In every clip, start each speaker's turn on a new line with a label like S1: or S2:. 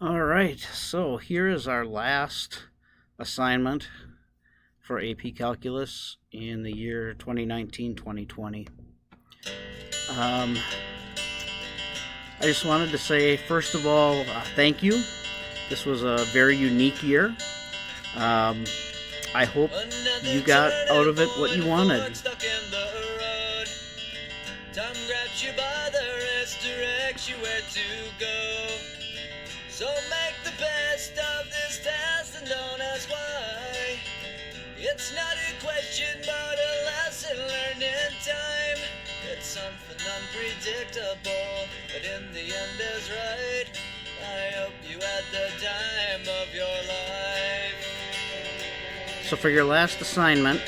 S1: All right, so here is our last assignment for AP Calculus in the year 2019-2020. I just wanted to say, first of all, thank you. This was a very unique year. I hope you got out of it what you wanted. Time grabs you by the wrist, directs you where to go. So make the best of this test and don't ask why. It's not a question but a lesson learned in time. It's something unpredictable, but in the end is right. I hope you had the time of your life. So for your last assignment,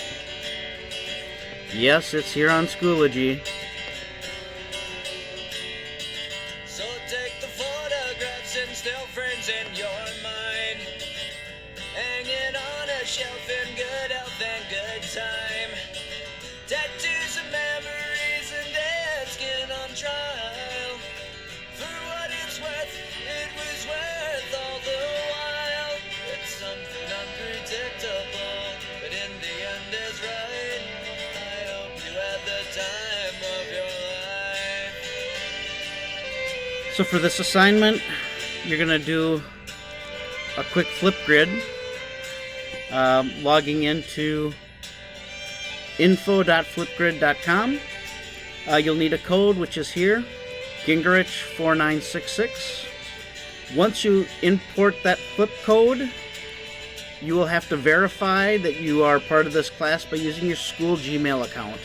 S1: yes, it's here on Schoology. So take the photographs and still frames in your mind, hanging on a shelf in good health and good time. Tattoos and memories and dead skin on trial. For what it's worth, it was worth all the while. It's something unpredictable, but in the end is right. I hope you had the time of your life. So for this assignment, you're going to do a quick flip grid, logging into info.flipgrid.com. You'll need a code, which is here, Gingerich 4966. Once you import that flip code, you will have to verify that you are part of this class by using your school Gmail account.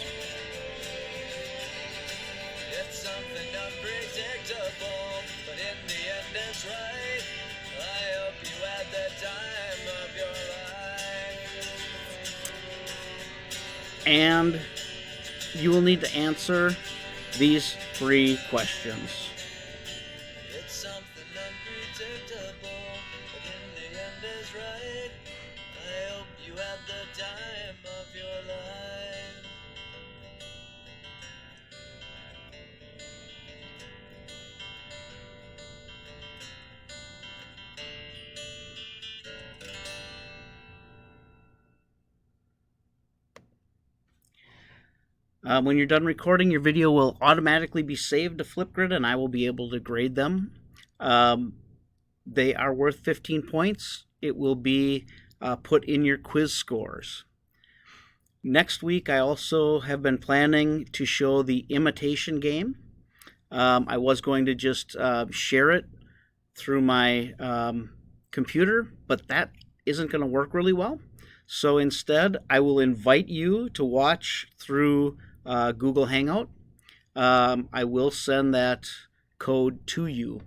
S1: It's something unpredictable, but in the end it's right. I hope you had the time of your life. And you will need to answer these 3 questions. It's something unpredictable, but in the end is right. I hope you had the time of your life. When you're done recording, your video will automatically be saved to Flipgrid, and I will be able to grade them. They are worth 15 points. It will be put in your quiz scores. Next week, I also have been planning to show the imitation game. I was going to just share it through my computer, but that isn't going to work really well. So instead, I will invite you to watch through Google Hangout. I will send that code to you.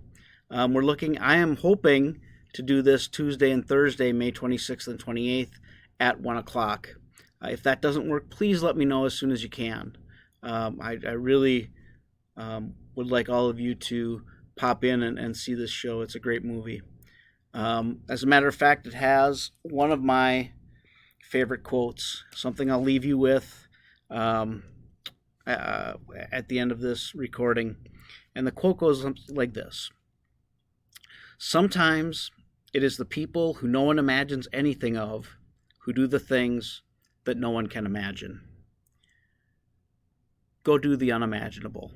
S1: I am hoping to do this Tuesday and Thursday, May 26th and 28th at 1 o'clock. If that doesn't work, please let me know as soon as you can. I really would like all of you to pop in and see this show. It's a great movie. As a matter of fact, it has one of my favorite quotes, something I'll leave you with at the end of this recording. And the quote goes something like this: sometimes it is the people who no one imagines anything of who do the things that no one can imagine. Go do the unimaginable.